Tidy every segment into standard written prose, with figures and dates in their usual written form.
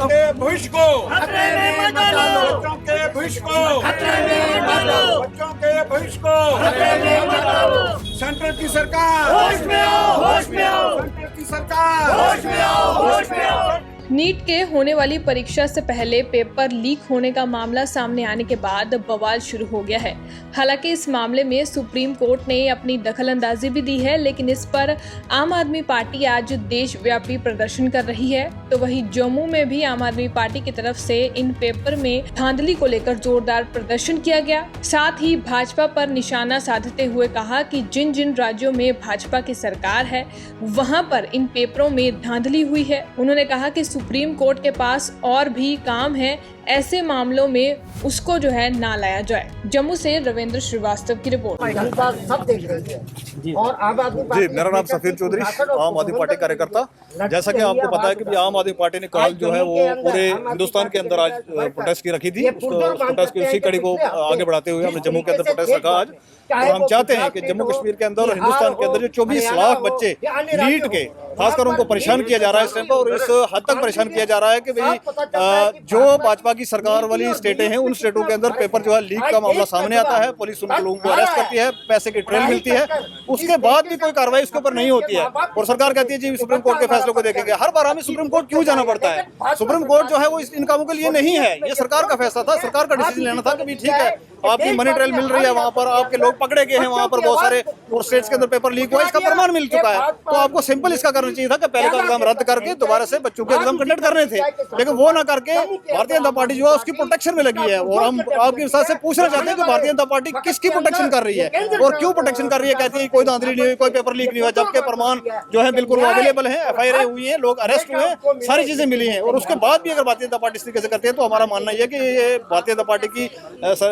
के भविष्य को खतरे में मत डालो, बच्चों के भविष्य को खतरे में मत डालो, बच्चों के भविष्य को खतरे में मत डालो। सेंटर की सरकार होश में आओ, होश में आओ, सेंटर की सरकार होश में आओ, होश में आओ। नीट के होने वाली परीक्षा से पहले पेपर लीक होने का मामला सामने आने के बाद बवाल शुरू हो गया है। हालांकि इस मामले में सुप्रीम कोर्ट ने अपनी दखलंदाजी भी दी है, लेकिन इस पर आम आदमी पार्टी आज देशव्यापी प्रदर्शन कर रही है। तो वहीं जम्मू में भी आम आदमी पार्टी की तरफ से इन पेपर में धांधली को लेकर जोरदार प्रदर्शन किया गया। साथ ही भाजपा पर निशाना साधते हुए कहा कि जिन जिन राज्यों में भाजपा की सरकार है वहां पर इन पेपरों में धांधली हुई है। उन्होंने कहा कि सुप्रीम कोर्ट के पास और भी काम है, ऐसे मामलों में उसको जो है ना लाया जाए। जम्मू से रविंद्र श्रीवास्तव की रिपोर्ट। जनता सब देख रही है और आम आदमी जी, मेरा नाम सफीर चौधरी, आम आदमी पार्टी कार्यकर्ता। जैसा कि आपको पता है कि आम आदमी पार्टी ने कल जो है वो पूरे हिंदुस्तान के अंदर आज प्रोटेस्ट की रखी थी। प्रोटेस्ट की उसी कड़ी को आगे बढ़ाते हुए हमने जम्मू के अंदर प्रोटेस्ट रखा आज। और हम चाहते हैं कि जम्मू कश्मीर के अंदर और हिंदुस्तान के अंदर जो 24 लाख बच्चे नीट के खासकर उनको परेशान किया जा रहा है इस टाइम पर, और इस हद तक परेशान किया जा रहा है कि भाई जो भाजपा की सरकार वाली स्टेटें हैं उन स्टेटों के अंदर पेपर जो है लीक का मामला सामने आता है, पुलिस उन लोगों को अरेस्ट करती है, पैसे की ट्रेल मिलती है, उसके बाद भी कोई कार्रवाई उसके ऊपर नहीं होती है। और सरकार कहती है जी सुप्रीम कोर्ट के फैसलों को देखेंगे। हर बार हमें सुप्रीम कोर्ट क्यों जाना पड़ता है? सुप्रीम कोर्ट जो है वो इन कामों के लिए नहीं है, ये सरकार का फैसला था, सरकार का डिसीजन लेना था कि भी ठीक है आपकी मनी ट्रेल मिल रही है, वहाँ पर आपके लोग पकड़े गए हैं, वहाँ पर बहुत सारे और स्टेट्स के अंदर पेपर लीक हुआ, इसका प्रमाण मिल चुका है। तो आपको सिंपल इसका करना चाहिए था कि पहले का एग्जाम रद्द करके दोबारा से बच्चों के एग्जाम कंडक्ट करने थे, लेकिन वो ना करके भारतीय जनता पार्टी जो है उसकी प्रोटेक्शन में लगी है। और हम आपके हिसाब से पूछना चाहते हैं कि भारतीय जनता पार्टी किसकी प्रोटेक्शन कर रही है और क्यों प्रोटेक्शन कर रही है? कहती है कोई धांधली नहीं हुई, कोई पेपर लीक नहीं हुआ, जबकि प्रमाण जो है बिल्कुल अवेलेबल है, एफआईआर हुई है, लोग अरेस्ट हुए हैं, सारी चीजें मिली हैं। और उसके बाद भी अगर भारतीय जनता पार्टी इस तरीके से करती है तो हमारा मानना यह है कि ये भारतीय जनता पार्टी की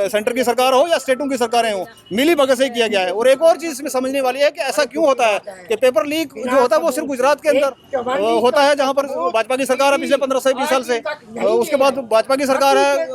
सेंटर की सरकार हो या स्टेटों की सरकारें हो, मिली भगत से किया गया है। और एक और चीज इसमें समझने वाली है कि ऐसा क्यों होता है कि पेपर लीक जो होता है वो सिर्फ गुजरात के अंदर होता है, जहां पर भाजपा की सरकार है पिछले 15 से 20 साल से। उसके बाद भाजपा की सरकार है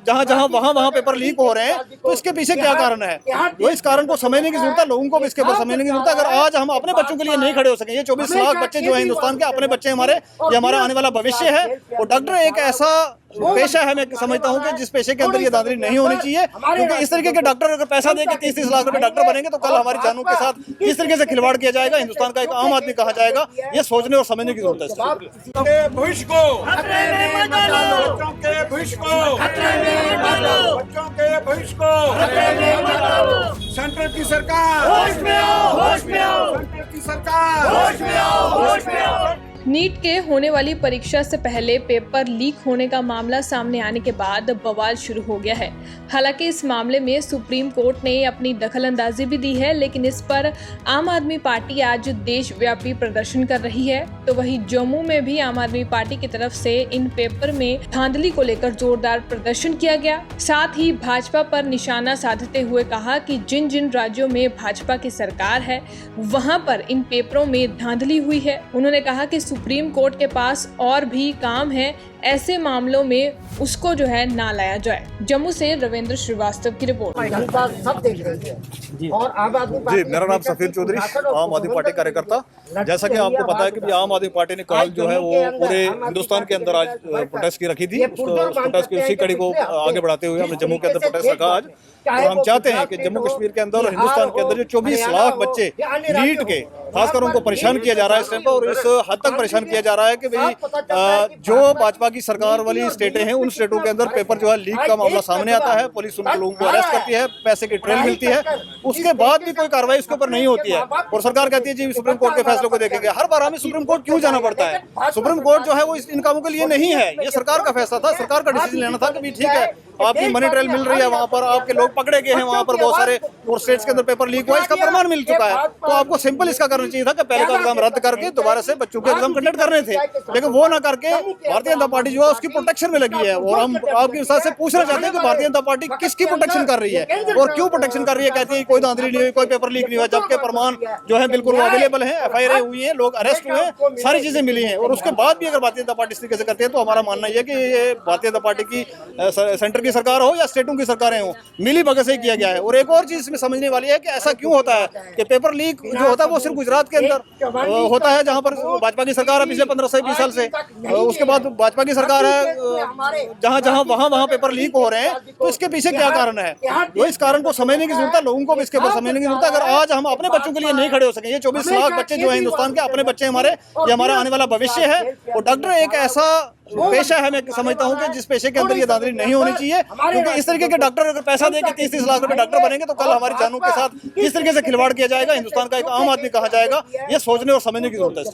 जहां जहां वहां पेपर लीक हो रहे हैं। तो इसके पीछे क्या कारण है? वो इस कारण को समझने की जरूरत है, लोगों को भी इसके ऊपर समझने की जरूरत है। अगर आज हम अपने बच्चों के लिए नहीं खड़े हो सके, ये 24 लाख बच्चे जो है हिंदुस्तान के अपने बच्चे हमारे, ये हमारा आने वाला भविष्य है। और डॉक्टर एक ऐसा पेशा है, मैं समझता हूँ कि जिस पेशे के अंदर ये धांधली नहीं होनी चाहिए, क्योंकि इस तरीके के डॉक्टर अगर पैसा देके 30-30 लाख रुपए डॉक्टर बनेंगे तो कल हमारी जानों के साथ किस तरीके से खिलवाड़ किया जाएगा, हिंदुस्तान का एक आम आदमी कहा जाएगा, ये सोचने और समझने की जरूरत है। बच्चों के भविष्य को खतरे में मत डालो, बच्चों के भविष्य को खतरे में मत डालो, बच्चों के भविष्य को खतरे में मत डालो। सेंटर की सरकार होश में आओ, होश में आओ, सेंटर की सरकार होश में आओ, होश में आओ। नीट के होने वाली परीक्षा से पहले पेपर लीक होने का मामला सामने आने के बाद बवाल शुरू हो गया है। हालांकि इस मामले में सुप्रीम कोर्ट ने अपनी दखलंदाजी भी दी है, लेकिन इस पर आम आदमी पार्टी आज देशव्यापी प्रदर्शन कर रही है। तो वहीं जम्मू में भी आम आदमी पार्टी की तरफ से इन पेपर में धांधली को लेकर जोरदार प्रदर्शन किया गया। साथ ही भाजपा पर निशाना साधते हुए कहा कि जिन जिन राज्यों में भाजपा की सरकार है वहां पर इन पेपरों में धांधली हुई है। उन्होंने कहा कि सुप्रीम कोर्ट के पास और भी काम है, ऐसे मामलों में उसको जो है ना लाया जाए। जम्मू से रविंद्र श्रीवास्तव की रिपोर्ट। जनता सब देख रही है और आम आदमी जी, मेरा नाम सफीर चौधरी, आम आदमी पार्टी कार्यकर्ता। जैसा कि आपको पता है कि आम आदमी पार्टी ने कल जो है वो पूरे हिंदुस्तान के अंदर आज प्रोटेस्ट की रखी थी। प्रोटेस्ट की उसी कड़ी को आगे बढ़ाते हुए हमने जम्मू के अंदर प्रोटेस्ट रखा आज। और हम चाहते हैं कि जम्मू कश्मीर के अंदर और हिंदुस्तान के अंदर जो 24 लाख बच्चे नीट के खासकर उनको परेशान किया जा रहा है इस टाइम पर, और इस हद तक परेशान किया जा रहा है कि भाई जो भाजपा की सरकार वाली स्टेटें हैं उन स्टेटों के अंदर पेपर जो है लीक का मामला सामने आता है, पुलिस उन लोगों को अरेस्ट करती है, पैसे की ट्रेल मिलती है, उसके बाद भी कोई कार्रवाई उसके ऊपर नहीं होती है। और सरकार कहती है जी सुप्रीम कोर्ट के फैसलों को देखेंगे। हर बार हमें सुप्रीम कोर्ट क्यों जाना पड़ता है? सुप्रीम कोर्ट जो है वो इन कामों के लिए नहीं है, ये सरकार का फैसला था, सरकार का डिसीजन लेना था कि भी ठीक है आपकी मनी ट्रेल मिल रही है, वहाँ पर आपके लोग पकड़े गए हैं, वहाँ पर बहुत सारे और स्टेट्स के अंदर पेपर लीक हुआ, इसका प्रमाण मिल चुका है। तो आपको सिंपल इसका करना चाहिए था कि पहले का एग्जाम रद्द करके दोबारा से बच्चों के एग्जाम कंडक्ट करने थे, लेकिन वो ना करके भारतीय जनता पार्टी जो है उसकी प्रोटेक्शन में लगी है। और हम आपके हिसाब से पूछना चाहते हैं कि भारतीय जनता पार्टी किसकी प्रोटेक्शन कर रही है और क्यों प्रोटेक्शन कर रही है? कहती है कोई धांधली नहीं हुई, कोई पेपर लीक नहीं हुआ, जबकि प्रमाण जो है बिल्कुल अवेलेबल है, एफआईआर हुई है, लोग अरेस्ट हुए हैं, सारी चीजें मिली हैं। और उसके बाद भी अगर भारतीय जनता पार्टी इस तरीके से करती है तो हमारा मानना यह है कि ये भारतीय जनता पार्टी की सेंटर की की सरकार हो या स्टेटों की सरकारें हो, मिली भगत से ही किया गया है। और एक और चीज इसमें समझने वाली है कि ऐसा क्यों होता है कि पेपर लीक जो होता है वो सिर्फ गुजरात के अंदर होता है, जहां पर भाजपा की सरकार है पिछले 15 से 20 साल से। उसके बाद भाजपा की सरकार है, जहां जहां वहां पेपर लीक हो रहे हैं। तो इसके पीछे क्या कारण है, वो इस कारण को समझने की जरूरत है, लोगों को भी इसके बाद समझने की जरूरत है। अगर आज हम अपने बच्चों के लिए नहीं खड़े हो सके, ये 24 लाख बच्चे जो है हिंदुस्तान के अपने बच्चे हमारे, ये हमारा आने वाला भविष्य है। और डॉक्टर एक ऐसा पेशा है, मैं समझता हूं कि जिस पेशे के अंदर ये दांधली नहीं होनी चाहिए, क्योंकि इस तरीके के डॉक्टर अगर पैसा देके 30-30 लाख रुपए डॉक्टर बनेंगे तो कल हमारी जानों के साथ किस तरीके से खिलवाड़ किया जाएगा, हिंदुस्तान का एक आम आदमी कहा जाएगा, ये सोचने और समझने की जरूरत है।